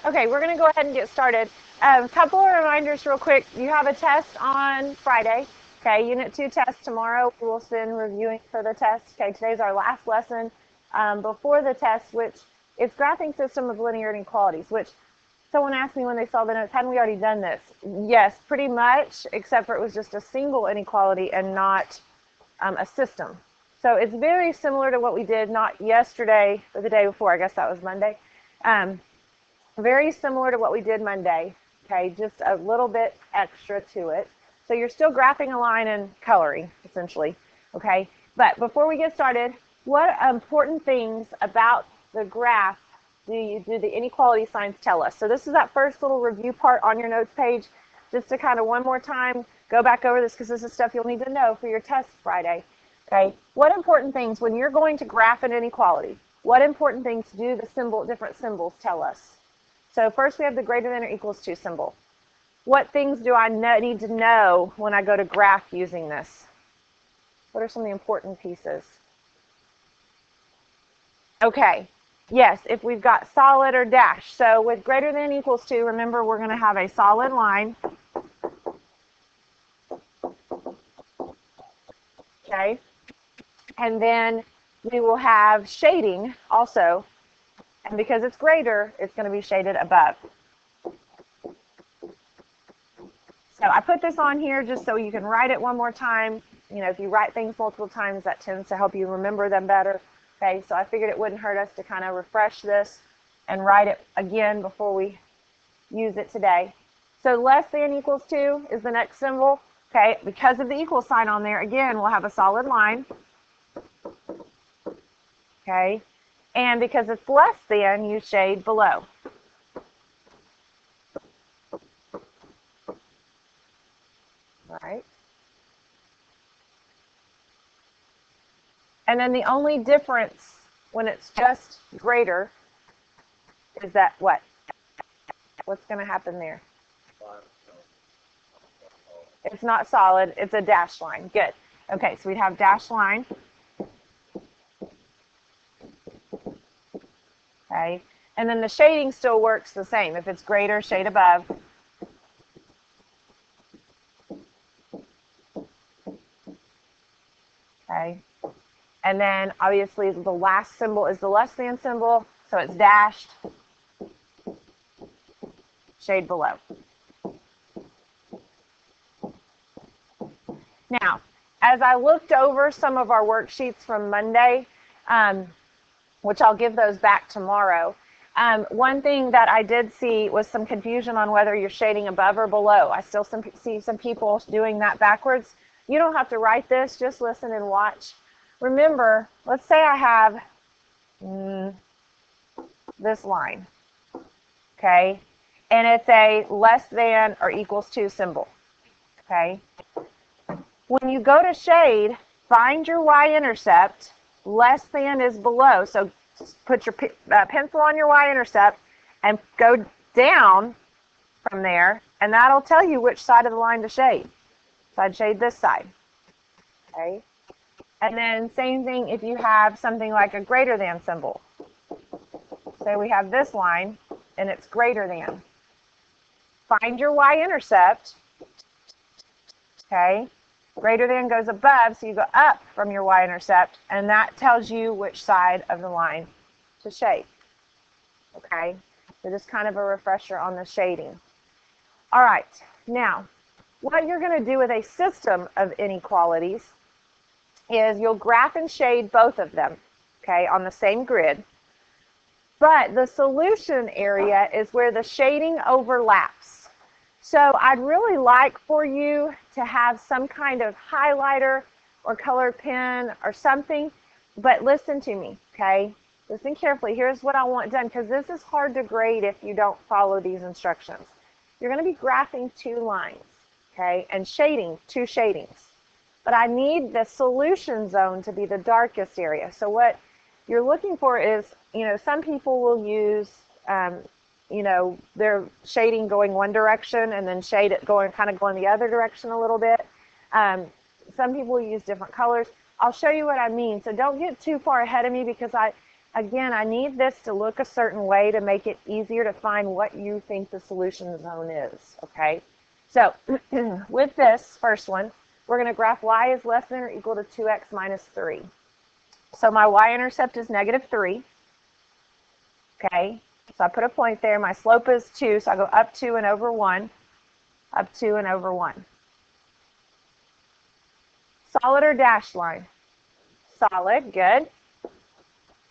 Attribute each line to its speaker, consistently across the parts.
Speaker 1: Okay, we're going to go ahead and get started. A couple of reminders real quick. You have a test on Friday. Okay, Unit 2 test tomorrow. We will spend reviewing for the test. Okay, today's our last lesson before the test, which is graphing system of linear inequalities, which someone asked me when they saw the notes, hadn't we already done this? Yes, pretty much, except for it was just a single inequality and not a system. So it's very similar to what we did, not yesterday, but the day before. I guess that was Monday. Very similar to what we did Monday, okay, just a little bit extra to it. So you're still graphing a line and coloring, essentially, okay? But before we get started, what important things about the graph do the inequality signs tell us? So this is that first little review part on your notes page, just to kind of one more time go back over this because this is stuff you'll need to know for your test Friday, okay? What important things, when you're going to graph an inequality, what important things do the different symbols tell us? So first we have the greater than or equals to symbol. What things do I need to know when I go to graph using this? What are some of the important pieces? Okay, yes, if we've got solid or dash. So with greater than equals to, remember we're going to have a solid line. Okay, and then we will have shading also. And because it's greater, it's going to be shaded above. So I put this on here just so you can write it one more time. You know, if you write things multiple times, that tends to help you remember them better. Okay, so I figured it wouldn't hurt us to kind of refresh this and write it again before we use it today. So less than equals to is the next symbol. Okay, because of the equal sign on there, again, we'll have a solid line. Okay, and because it's less than, you shade below. All right. And then the only difference when it's just greater is that what? What's going to happen there? It's not solid. It's a dashed line. Good. Okay, so we'd have dashed line. Okay, and then the shading still works the same. If it's greater, shade above. Okay, and then obviously the last symbol is the less than symbol, so it's dashed, shade below. Now, as I looked over some of our worksheets from Monday, which I'll give those back tomorrow, one thing that I did see was some confusion on whether you're shading above or below. I still see some people doing that backwards. You don't have to write this, just listen and watch. Remember, let's say I have this line, okay, and it's a less than or equals to symbol, okay. When you go to shade, find your y-intercept. Less than is below, so put your pencil on your y-intercept and go down from there, and that'll tell you which side of the line to shade. So I'd shade this side, okay? And then same thing if you have something like a greater than symbol. Say we have this line, and it's greater than. Find your y-intercept, okay? Greater than goes above, so you go up from your y-intercept, and that tells you which side of the line to shade. Okay, so just kind of a refresher on the shading. All right, now, what you're going to do with a system of inequalities is you'll graph and shade both of them, okay, on the same grid. But the solution area is where the shading overlaps. So I'd really like for you to have some kind of highlighter or colored pen or something, but listen to me, okay? Listen carefully. Here's what I want done, because this is hard to grade if you don't follow these instructions. You're going to be graphing two lines, okay, and shading two shadings. But I need the solution zone to be the darkest area. So what you're looking for is, you know, some people will use you know, their shading going one direction and then shade it going the other direction a little bit. Some people use different colors. I'll show you what I mean. So don't get too far ahead of me, because again, I need this to look a certain way to make it easier to find what you think the solution zone is, okay? So with this first one, we're going to graph y is less than or equal to 2x minus 3. So my y-intercept is negative 3, okay? So I put a point there. My slope is 2, so I go up 2 and over 1, up 2 and over 1. Solid or dashed line? Solid, good.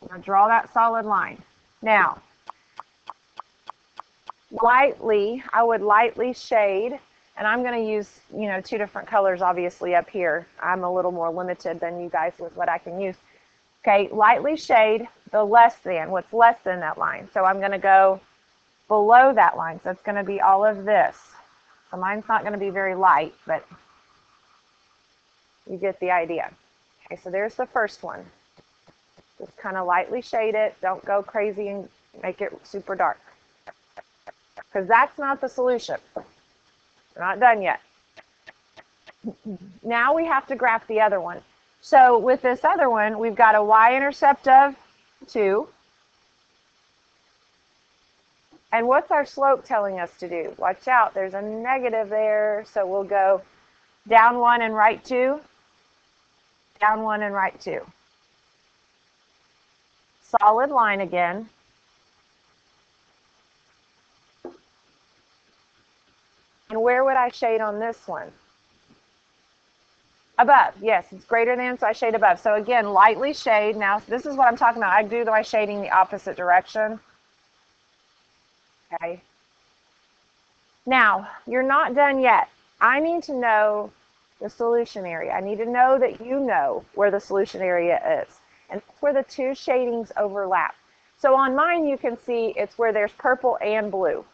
Speaker 1: Now draw that solid line. Now, I would lightly shade, and I'm going to use, two different colors obviously up here. I'm a little more limited than you guys with what I can use. Okay, lightly shade the less than, what's less than that line. So I'm going to go below that line. So it's going to be all of this. So mine's not going to be very light, but you get the idea. Okay, so there's the first one. Just kind of lightly shade it. Don't go crazy and make it super dark, because that's not the solution. We're not done yet. Now we have to graph the other one. So with this other one, we've got a y-intercept of 2. And what's our slope telling us to do? Watch out, there's a negative there. So we'll go down 1 and right 2. Down 1 and right 2. Solid line again. And where would I shade on this one? Above. Yes, it's greater than, so I shade above. So again, lightly shade. Now, this is what I'm talking about. I do my shading the opposite direction. Okay. Now, you're not done yet. I need to know the solution area. I need to know that you know where the solution area is. And that's where the two shadings overlap. So on mine, you can see it's where there's purple and blue,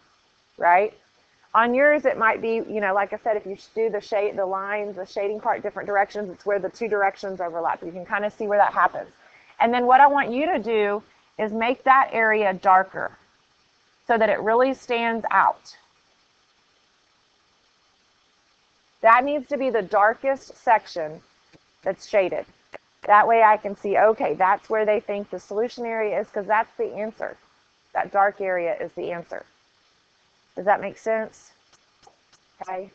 Speaker 1: right? On yours, it might be, like I said, if you do the lines, the shading part, different directions, it's where the two directions overlap. You can kind of see where that happens. And then what I want you to do is make that area darker so that it really stands out. That needs to be the darkest section that's shaded. That way I can see, okay, that's where they think the solution area is, because that's the answer. That dark area is the answer. Does that make sense? Okay.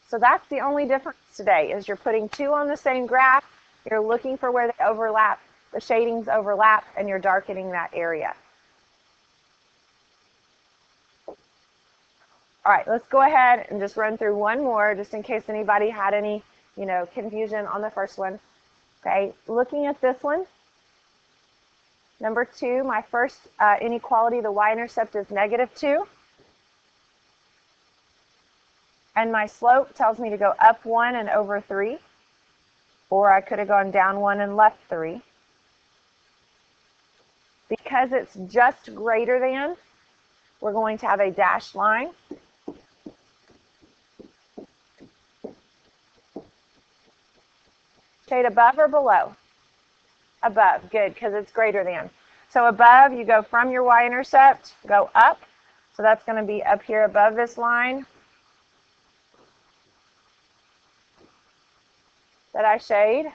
Speaker 1: So that's the only difference today, is you're putting two on the same graph, you're looking for where they overlap, the shadings overlap, and you're darkening that area. All right, let's go ahead and just run through one more, just in case anybody had any, confusion on the first one. Okay, looking at this one, number 2, my first inequality, the y-intercept is -2. And my slope tells me to go up 1 and over 3. Or I could have gone down 1 and left 3. Because it's just greater than, we're going to have a dashed line. Shade above or below? Above, good, because it's greater than. So above, you go from your y-intercept, go up. So that's going to be up here above this line that I shade.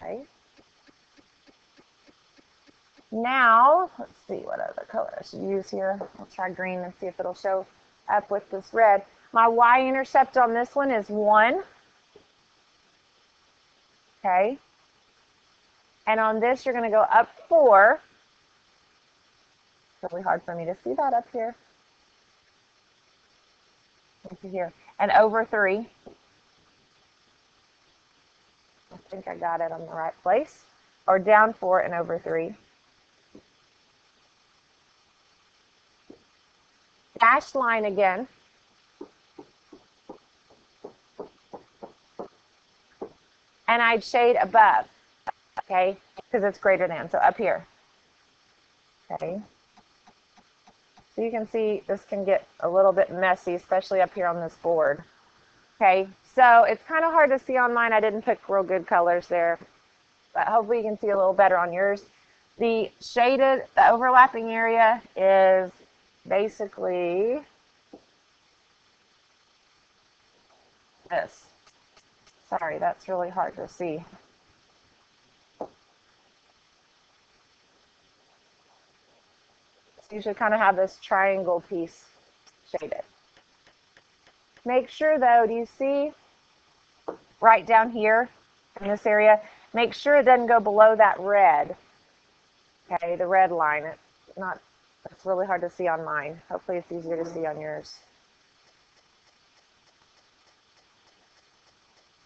Speaker 1: Okay. Now, let's see what other color I should use here. I'll try green and see if it'll show up with this red. My y-intercept on this one is 1. Okay. And on this, you're going to go up 4. It's really hard for me to see that up here. Here. And over 3. I think I got it on the right place. Or down 4 and over 3. Dashed line again. And I'd shade above, okay, because it's greater than, so up here. Okay. So you can see this can get a little bit messy, especially up here on this board. Okay, so it's kind of hard to see on mine. I didn't pick real good colors there, but hopefully you can see a little better on yours. The shaded, the overlapping area is basically this. Sorry, that's really hard to see. So you should kind of have this triangle piece shaded. Make sure though, do you see right down here in this area? Make sure it doesn't go below that red. Okay, the red line. It's really hard to see on mine. Hopefully it's easier to see on yours.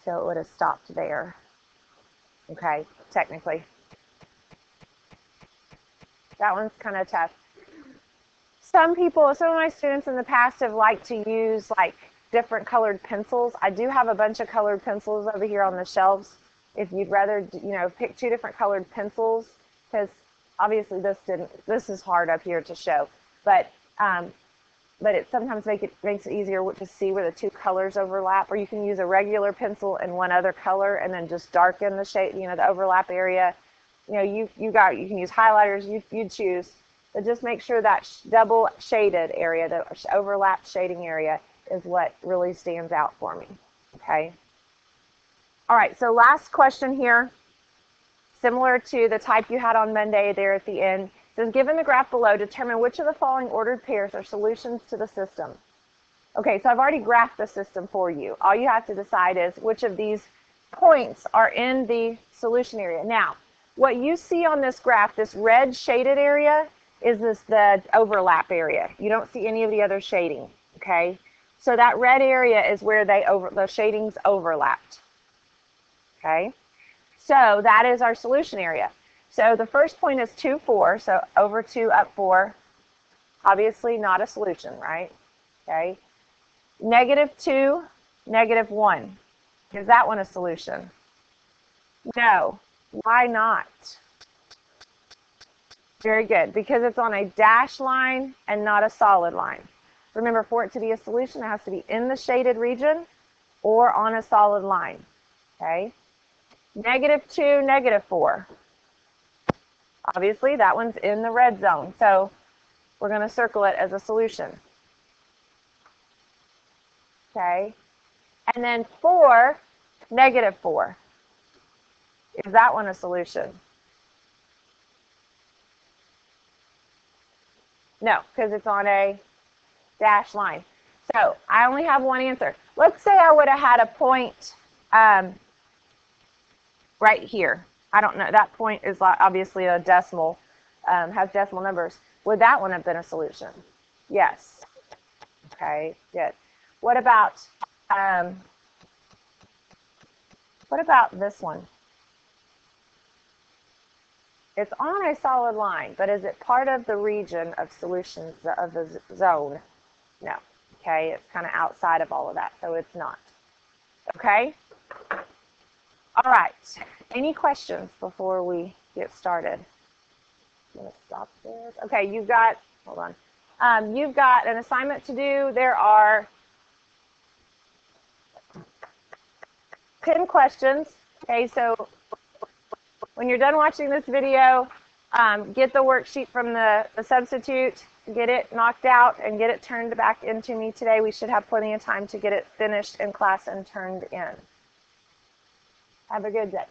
Speaker 1: So it would have stopped there. Okay, technically. That one's kind of tough. Some of my students in the past have liked to use like different colored pencils. I do have a bunch of colored pencils over here on the shelves. If you'd rather, pick 2 different colored pencils, because obviously this is hard up here to show, but it sometimes makes it easier to see where the 2 colors overlap. Or you can use a regular pencil and one other color, and then just darken the shade, the overlap area. You can use highlighters. You choose, but just make sure that double shaded area, the overlap shading area, is what really stands out for me. Okay. All right. So last question here, similar to the type you had on Monday there at the end. It says, given the graph below, determine which of the following ordered pairs are solutions to the system. Okay, so I've already graphed the system for you. All you have to decide is which of these points are in the solution area. Now, what you see on this graph, this red shaded area, is the overlap area. You don't see any of the other shading, okay? So that red area is where the shadings overlapped, okay? So that is our solution area. So the first point is 2, 4, so over 2, up 4. Obviously not a solution, right? Okay. -2, -1. Is that one a solution? No. Why not? Very good, because it's on a dashed line and not a solid line. Remember, for it to be a solution, it has to be in the shaded region or on a solid line. Okay. -2, -4. Obviously, that one's in the red zone, so we're going to circle it as a solution. Okay. And then 4, -4. Is that one a solution? No, because it's on a dashed line. So I only have one answer. Let's say I would have had a point right here. I don't know. That point is obviously a decimal, has decimal numbers. Would that one have been a solution? Yes. Okay, good. What about this one? It's on a solid line, but is it part of the region of solutions of the zone? No. Okay, it's kind of outside of all of that, so it's not. Okay? All right. Any questions before we get started? I'm going to stop this. Okay, hold on. You've got an assignment to do. There are 10 questions. Okay, so when you're done watching this video, get the worksheet from the substitute, get it knocked out, and get it turned back into me today. We should have plenty of time to get it finished in class and turned in. Have a good day.